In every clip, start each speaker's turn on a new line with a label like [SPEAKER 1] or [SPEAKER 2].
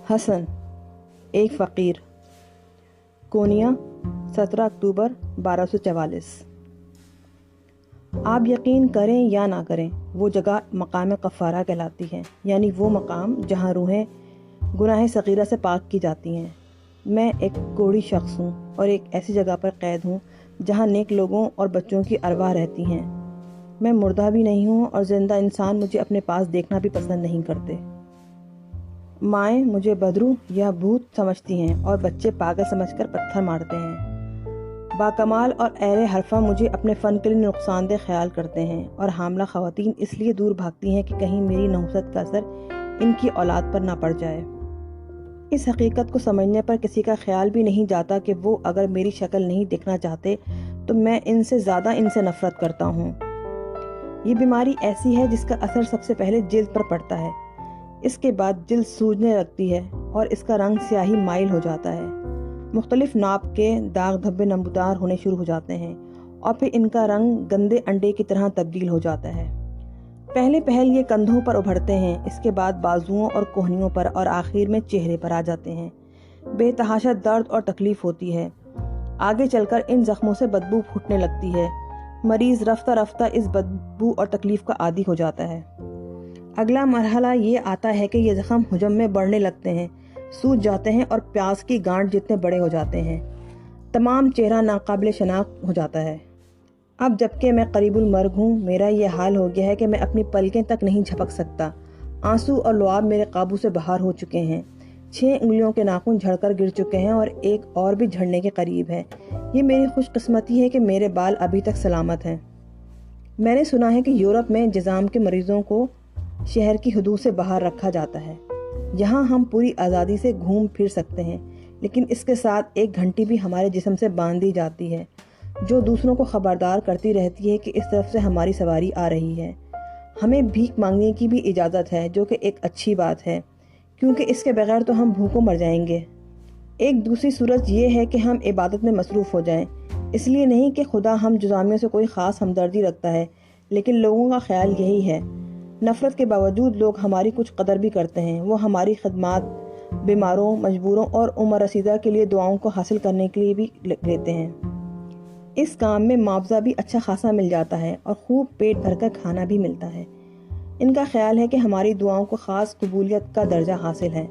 [SPEAKER 1] حسن ایک فقیر، کونیا 17 اکتوبر 1244۔ آپ یقین کریں یا نہ کریں، وہ جگہ مقام کفارہ کہلاتی ہے، یعنی وہ مقام جہاں روحیں گناہ صغیرہ سے پاک کی جاتی ہیں۔ میں ایک کوڑی شخص ہوں اور ایک ایسی جگہ پر قید ہوں جہاں نیک لوگوں اور بچوں کی ارواح رہتی ہیں۔ میں مردہ بھی نہیں ہوں اور زندہ انسان مجھے اپنے پاس دیکھنا بھی پسند نہیں کرتے۔ مائیں مجھے بدرو یا بھوت سمجھتی ہیں اور بچے پاگل سمجھ کر پتھر مارتے ہیں۔ باکمال اور اہل حرفہ مجھے اپنے فن کے لیے نقصان دہ خیال کرتے ہیں اور حاملہ خواتین اس لیے دور بھاگتی ہیں کہ کہیں میری نحوست کا اثر ان کی اولاد پر نہ پڑ جائے۔ اس حقیقت کو سمجھنے پر کسی کا خیال بھی نہیں جاتا کہ وہ اگر میری شکل نہیں دیکھنا چاہتے تو میں ان سے زیادہ ان سے نفرت کرتا ہوں۔ یہ بیماری ایسی ہے جس کا اثر سب سے پہلے جلد پر پڑتا ہے، اس کے بعد جلد سوجنے لگتی ہے اور اس کا رنگ سیاہی مائل ہو جاتا ہے۔ مختلف ناپ کے داغ دھبے نمودار ہونے شروع ہو جاتے ہیں اور پھر ان کا رنگ گندے انڈے کی طرح تبدیل ہو جاتا ہے۔ پہلے یہ کندھوں پر ابھرتے ہیں، اس کے بعد بازوؤں اور کوہنیوں پر اور آخر میں چہرے پر آ جاتے ہیں۔ بے تحاشا درد اور تکلیف ہوتی ہے۔ آگے چل کر ان زخموں سے بدبو پھوٹنے لگتی ہے۔ مریض رفتہ رفتہ اس بدبو اور تکلیف کا عادی ہو جاتا ہے۔ اگلا مرحلہ یہ آتا ہے کہ یہ زخم حجم میں بڑھنے لگتے ہیں، سوج جاتے ہیں اور پیاز کی گانٹھ جتنے بڑے ہو جاتے ہیں۔ تمام چہرہ ناقابل شناخت ہو جاتا ہے۔ اب جبکہ میں قریب المرگ ہوں، میرا یہ حال ہو گیا ہے کہ میں اپنی پلکیں تک نہیں جھپک سکتا۔ آنسو اور لعاب میرے قابو سے باہر ہو چکے ہیں۔ 6 انگلیوں کے ناخن جھڑ کر گر چکے ہیں اور ایک اور بھی جھڑنے کے قریب ہے۔ یہ میری خوش قسمتی ہے کہ میرے بال ابھی تک سلامت ہیں۔ میں نے سنا ہے کہ یورپ میں جذام کے مریضوں کو شہر کی حدود سے باہر رکھا جاتا ہے۔ یہاں ہم پوری آزادی سے گھوم پھر سکتے ہیں، لیکن اس کے ساتھ ایک گھنٹی بھی ہمارے جسم سے باندھ دی جاتی ہے، جو دوسروں کو خبردار کرتی رہتی ہے کہ اس طرف سے ہماری سواری آ رہی ہے۔ ہمیں بھیک مانگنے کی بھی اجازت ہے، جو کہ ایک اچھی بات ہے، کیونکہ اس کے بغیر تو ہم بھوکوں مر جائیں گے۔ ایک دوسری صورت یہ ہے کہ ہم عبادت میں مصروف ہو جائیں، اس لیے نہیں کہ خدا ہم جزامیوں سے کوئی خاص ہمدردی رکھتا ہے، لیکن لوگوں کا خیال یہی ہے۔ نفرت کے باوجود لوگ ہماری کچھ قدر بھی کرتے ہیں۔ وہ ہماری خدمات بیماروں، مجبوروں اور عمر رسیدہ کے لیے دعاؤں کو حاصل کرنے کے لیے بھی لیتے ہیں۔ اس کام میں معاوضہ بھی اچھا خاصا مل جاتا ہے اور خوب پیٹ بھر کر کھانا بھی ملتا ہے۔ ان کا خیال ہے کہ ہماری دعاؤں کو خاص قبولیت کا درجہ حاصل ہے۔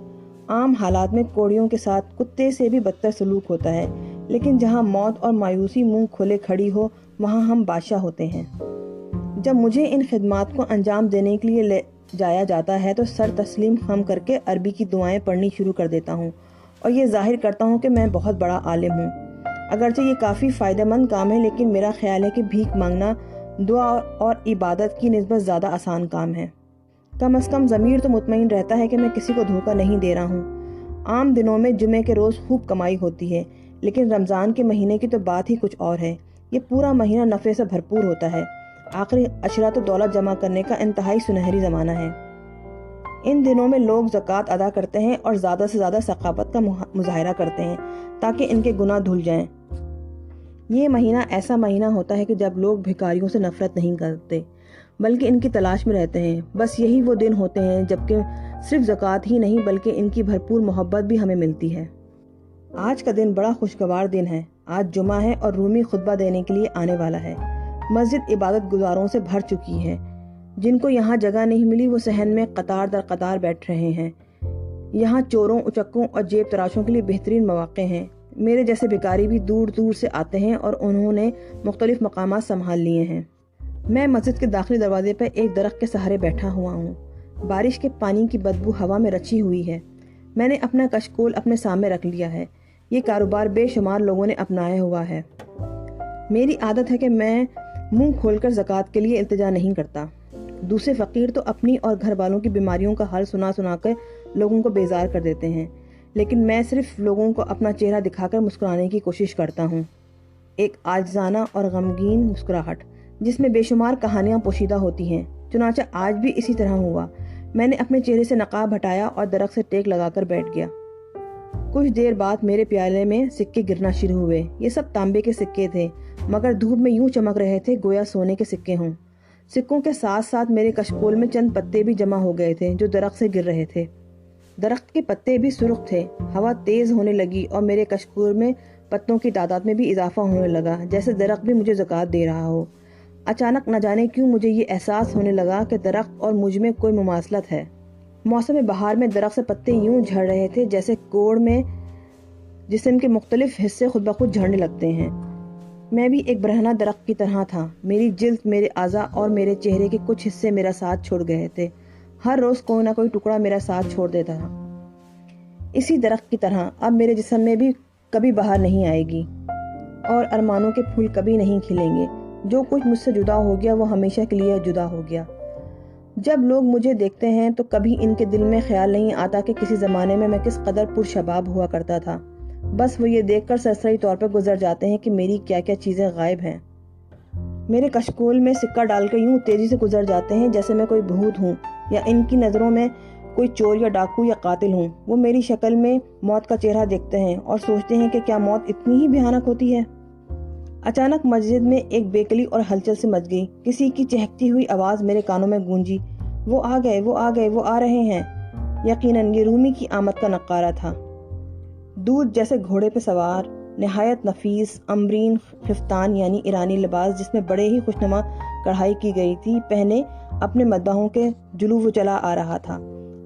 [SPEAKER 1] عام حالات میں کوڑیوں کے ساتھ کتے سے بھی بدتر سلوک ہوتا ہے، لیکن جہاں موت اور مایوسی منہ کھولے کھڑی ہو وہاں ہم بادشاہ ہوتے ہیں۔ جب مجھے ان خدمات کو انجام دینے کے لیے لے جایا جاتا ہے تو سر تسلیم خم کر کے عربی کی دعائیں پڑھنی شروع کر دیتا ہوں اور یہ ظاہر کرتا ہوں کہ میں بہت بڑا عالم ہوں۔ اگرچہ یہ کافی فائدہ مند کام ہے، لیکن میرا خیال ہے کہ بھیک مانگنا دعا اور عبادت کی نسبت زیادہ آسان کام ہے۔ کم از کم ضمیر تو مطمئن رہتا ہے کہ میں کسی کو دھوکہ نہیں دے رہا ہوں۔ عام دنوں میں جمعے کے روز خوب کمائی ہوتی ہے، لیکن رمضان کے مہینے کی تو بات ہی کچھ اور ہے۔ یہ پورا مہینہ نفع سے بھرپور ہوتا ہے۔ آخری عشرہ تو دولت جمع کرنے کا انتہائی سنہری زمانہ ہے۔ ان دنوں میں لوگ زکوٰۃ ادا کرتے ہیں اور زیادہ سے زیادہ سخاوت کا مظاہرہ کرتے ہیں تاکہ ان کے گناہ دھل جائیں۔ یہ مہینہ ایسا مہینہ ہوتا ہے کہ جب لوگ بھکاریوں سے نفرت نہیں کرتے بلکہ ان کی تلاش میں رہتے ہیں۔ بس یہی وہ دن ہوتے ہیں جبکہ صرف زکوٰۃ ہی نہیں بلکہ ان کی بھرپور محبت بھی ہمیں ملتی ہے۔ آج کا دن بڑا خوشگوار دن ہے۔ آج جمعہ ہے اور رومی خطبہ دینے کے لیے آنے والا ہے۔ مسجد عبادت گزاروں سے بھر چکی ہے۔ جن کو یہاں جگہ نہیں ملی وہ صحن میں قطار در قطار بیٹھ رہے ہیں۔ یہاں چوروں، اچکوں اور جیب تراشوں کے لیے بہترین مواقع ہیں۔ میرے جیسے بھکاری بھی دور دور سے آتے ہیں اور انہوں نے مختلف مقامات سنبھال لیے ہیں۔ میں مسجد کے داخلی دروازے پر ایک درخت کے سہارے بیٹھا ہوا ہوں۔ بارش کے پانی کی بدبو ہوا میں رچی ہوئی ہے۔ میں نے اپنا کشکول اپنے سامنے رکھ لیا ہے۔ یہ کاروبار بے شمار لوگوں نے اپنایا ہوا ہے۔ میری عادت ہے کہ میں منہ کھول کر زکوٰۃ کے لیے التجا نہیں کرتا۔ دوسرے فقیر تو اپنی اور گھر والوں کی بیماریوں کا حال سنا سنا کر لوگوں کو بیزار کر دیتے ہیں، لیکن میں صرف لوگوں کو اپنا چہرہ دکھا کر مسکرانے کی کوشش کرتا ہوں۔ ایک عاجزانہ اور غمگین مسکراہٹ جس میں بے شمار کہانیاں پوشیدہ ہوتی ہیں۔ چنانچہ آج بھی اسی طرح ہوا۔ میں نے اپنے چہرے سے نقاب ہٹایا اور درخت سے ٹیک لگا کر بیٹھ گیا۔ کچھ دیر بعد میرے پیالے میں سکے گرنا شروع ہوئے۔ یہ سب تانبے کے سکے تھے، مگر دھوپ میں یوں چمک رہے تھے گویا سونے کے سکے ہوں۔ سکوں کے ساتھ ساتھ میرے کشکول میں چند پتے بھی جمع ہو گئے تھے جو درخت سے گر رہے تھے۔ درخت کے پتے بھی سرخ تھے۔ ہوا تیز ہونے لگی اور میرے کشکول میں پتوں کی تعداد میں بھی اضافہ ہونے لگا، جیسے درخت بھی مجھے زکوٰۃ دے رہا ہو۔ اچانک نہ جانے کیوں مجھے یہ احساس ہونے لگا کہ درخت اور مجھ میں کوئی مماثلت ہے۔ موسم بہار میں درخت سے پتے یوں جھڑ رہے تھے جیسے کوڑ میں جسم کے مختلف حصے خود بخود جھڑنے لگتے ہیں۔ میں بھی ایک برہنہ درخت کی طرح تھا۔ میری جلد، میرے اعضاء اور میرے چہرے کے کچھ حصے میرا ساتھ چھوڑ گئے تھے۔ ہر روز کوئی نہ کوئی ٹکڑا میرا ساتھ چھوڑ دیتا تھا۔ اسی درخت کی طرح اب میرے جسم میں بھی کبھی بہار نہیں آئے گی اور ارمانوں کے پھول کبھی نہیں کھلیں گے۔ جو کچھ مجھ سے جدا ہو گیا وہ ہمیشہ کے لیے جدا ہو گیا۔ جب لوگ مجھے دیکھتے ہیں تو کبھی ان کے دل میں خیال نہیں آتا کہ کسی زمانے میں کس قدر پرشباب ہوا کرتا تھا۔ بس وہ یہ دیکھ کر سرسری طور پر گزر جاتے ہیں کہ میری کیا کیا چیزیں غائب ہیں۔ میرے کشکول میں سکہ ڈال کر یوں تیزی سے گزر جاتے ہیں جیسے میں کوئی بھوت ہوں یا ان کی نظروں میں کوئی چور یا ڈاکو یا قاتل ہوں۔ وہ میری شکل میں موت کا چہرہ دیکھتے ہیں اور سوچتے ہیں کہ کیا موت اتنی ہی بھیانک ہوتی ہے۔ اچانک مسجد میں ایک بیکلی اور ہلچل سے مچ گئی۔ کسی کی چہکتی ہوئی آواز میرے کانوں میں گونجی، وہ آ گئے، وہ آ گئے، وہ آ رہے ہیں۔ یقیناً یہ رومی کی آمد کا نقارہ تھا۔ دودھ جیسے گھوڑے پہ سوار، نہایت نفیس امبرین خفتان یعنی ایرانی لباس جس میں بڑے ہی خوشنما کڑھائی کی گئی تھی پہنے اپنے مداحوں کے جلو وہ چلا آ رہا تھا۔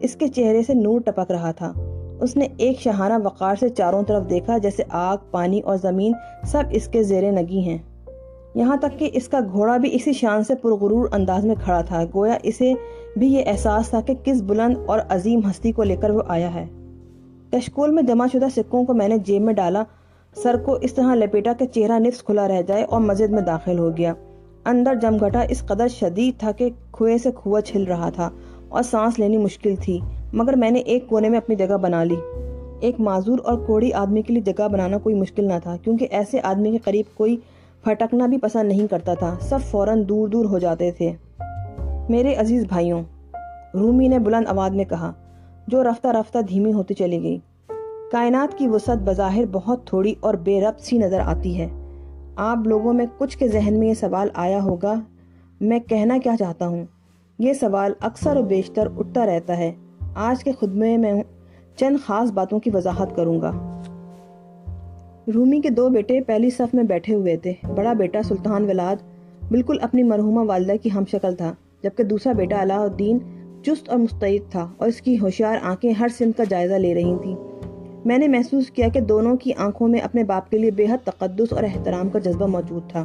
[SPEAKER 1] اس کے چہرے سے نور ٹپک رہا تھا۔ اس نے ایک شاہانہ وقار سے چاروں طرف دیکھا جیسے آگ، پانی اور زمین سب اس کے زیر نگی ہیں۔ یہاں تک کہ اس کا گھوڑا بھی اسی شان سے پرغرور انداز میں کھڑا تھا، گویا اسے بھی یہ احساس تھا کہ کس بلند اور عظیم ہستی کو لے کر وہ آیا ہے۔ کشکول میں جمع شدہ سکوں کو میں نے جیب میں ڈالا، سر کو اس طرح لپیٹا کہ چہرہ نفس کھلا رہ جائے اور مسجد میں داخل ہو گیا۔ اندر جمگھٹا اس قدر شدید تھا کہ کھوئے سے کھوا چھل رہا تھا اور سانس لینی مشکل تھی، مگر میں نے ایک کونے میں اپنی جگہ بنا لی۔ ایک معذور اور کوڑی آدمی کے لیے جگہ بنانا کوئی مشکل نہ تھا، کیونکہ ایسے آدمی کے قریب کوئی پھٹکنا بھی پسند نہیں کرتا تھا۔ سب فوراً دور دور ہو جاتے تھے۔ میرے عزیز بھائیوں، رومی نے بلند آواز میں کہا، جو رفتہ رفتہ دھیمی ہوتی چلی گئی، کائنات کی وسعت بظاہر بہت تھوڑی اور بے ربط سی نظر آتی ہے۔ آپ لوگوں میں کچھ کے ذہن میں یہ سوال آیا ہوگا، میں کہنا کیا چاہتا ہوں؟ یہ سوال اکثر و بیشتر اٹھتا رہتا ہے۔ آج کے خطبے میں چند خاص باتوں کی وضاحت کروں گا۔ رومی کے دو بیٹے پہلی صف میں بیٹھے ہوئے تھے۔ بڑا بیٹا سلطان ولاد بالکل اپنی مرحومہ والدہ کی ہم شکل تھا، جبکہ دوسرا بیٹا علاء الدین چست اور مستعد تھا اور اس کی ہوشیار آنکھیں ہر سمت کا جائزہ لے رہی تھیں۔ میں نے محسوس کیا کہ دونوں کی آنکھوں میں اپنے باپ کے لیے بے حد تقدس اور احترام کا جذبہ موجود تھا۔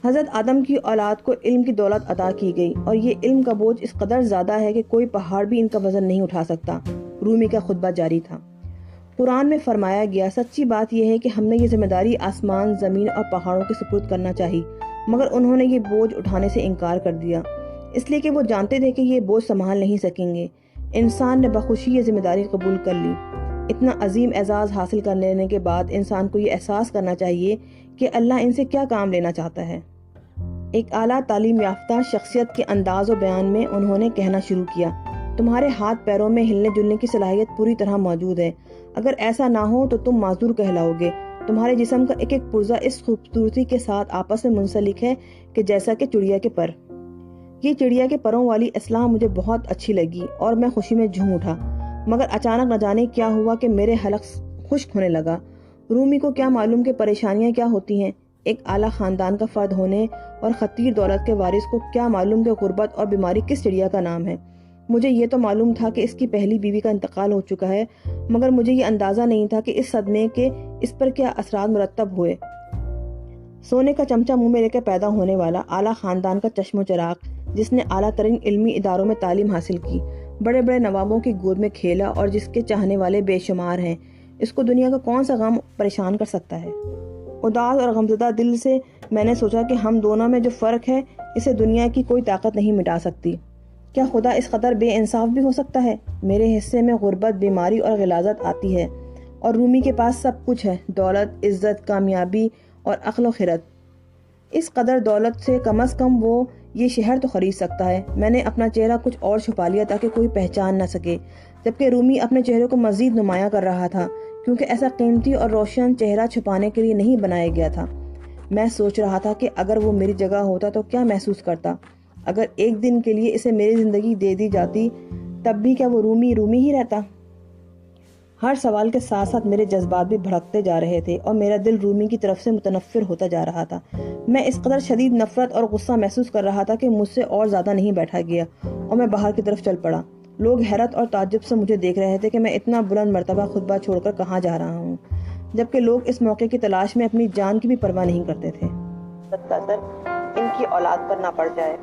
[SPEAKER 1] حضرت آدم کی اولاد کو علم کی دولت عطا کی گئی اور یہ علم کا بوجھ اس قدر زیادہ ہے کہ کوئی پہاڑ بھی ان کا وزن نہیں اٹھا سکتا۔ رومی کا خطبہ جاری تھا۔ قرآن میں فرمایا گیا، سچی بات یہ ہے کہ ہم نے یہ ذمہ داری آسمان، زمین اور پہاڑوں کے سپرد کرنا چاہی، مگر انہوں نے یہ بوجھ اٹھانے سے انکار کر دیا، اس لیے کہ وہ جانتے تھے کہ یہ بوجھ سنبھال نہیں سکیں گے۔ انسان نے بخوشی یہ ذمہ داری قبول کر لی۔ اتنا عظیم اعزاز حاصل کر لینے کے بعد انسان کو یہ احساس کرنا چاہیے کہ اللہ ان سے کیا کام لینا چاہتا ہے۔ ایک اعلیٰ تعلیم یافتہ شخصیت کے انداز و بیان میں انہوں نے کہنا شروع کیا، تمہارے ہاتھ پیروں میں ہلنے جلنے کی صلاحیت پوری طرح موجود ہے۔ اگر ایسا نہ ہو تو تم معذور کہلاؤ گے۔ تمہارے جسم کا ایک ایک پرزہ اس خوبصورتی کے ساتھ آپس میں منسلک ہے کہ جیسا کہ چڑیا کے پر۔ یہ چڑیا کے پروں والی اصطلاح مجھے بہت اچھی لگی اور میں خوشی میں جھوم اٹھا، مگر اچانک نہ جانے کیا ہوا کہ میرے حلق خشک ہونے لگا۔ رومی کو کیا معلوم کہ پریشانیاں کیا ہوتی ہیں؟ ایک اعلیٰ خاندان کا فرد ہونے اور خطیر دولت کے وارث کو کیا معلوم کہ غربت اور بیماری کس چڑیا کا نام ہے؟ مجھے یہ تو معلوم تھا کہ اس کی پہلی بیوی کا انتقال ہو چکا ہے، مگر مجھے یہ اندازہ نہیں تھا کہ اس صدمے کے اس پر کیا اثرات مرتب ہوئے۔ سونے کا چمچہ منہ میں لے کر پیدا ہونے والا اعلیٰ خاندان کا چشم و چراغ، جس نے اعلیٰ ترین علمی اداروں میں تعلیم حاصل کی، بڑے بڑے نوابوں کی گود میں کھیلا اور جس کے چاہنے والے بے شمار ہیں، اس کو دنیا کا کون سا غم پریشان کر سکتا ہے؟ اداس اور غمزدہ دل سے میں نے سوچا کہ ہم دونوں میں جو فرق ہے اسے دنیا کی کوئی طاقت نہیں مٹا سکتی۔ کیا خدا اس قدر بے انصاف بھی ہو سکتا ہے؟ میرے حصے میں غربت، بیماری اور غلاظت آتی ہے، اور رومی کے پاس سب کچھ ہے، دولت، عزت، کامیابی اور عقل و خرد۔ اس قدر دولت سے کم از کم وہ یہ شہر تو خرید سکتا ہے۔ میں نے اپنا چہرہ کچھ اور چھپا لیا تاکہ کوئی پہچان نہ سکے، جبکہ رومی اپنے چہرے کو مزید نمایاں کر رہا تھا، کیونکہ ایسا قیمتی اور روشن چہرہ چھپانے کے لیے نہیں بنایا گیا تھا۔ میں سوچ رہا تھا کہ اگر وہ میری جگہ ہوتا تو کیا محسوس کرتا۔ اگر ایک دن کے لیے اسے میری زندگی دے دی جاتی تب بھی کیا وہ رومی رومی ہی رہتا؟ ہر سوال کے ساتھ ساتھ میرے جذبات بھی بھڑکتے جا رہے تھے اور میرا دل رومی کی طرف سے متنفر ہوتا جا رہا تھا۔ میں اس قدر شدید نفرت اور غصہ محسوس کر رہا تھا کہ مجھ سے اور زیادہ نہیں بیٹھا گیا اور میں باہر کی طرف چل پڑا۔ لوگ حیرت اور تعجب سے مجھے دیکھ رہے تھے کہ میں اتنا بلند مرتبہ خطبہ چھوڑ کر کہاں جا رہا ہوں، جبکہ لوگ اس موقع کی تلاش میں اپنی جان کی بھی پرواہ نہیں کرتے تھے۔ ان کی اولاد پر نہ پڑ جائے۔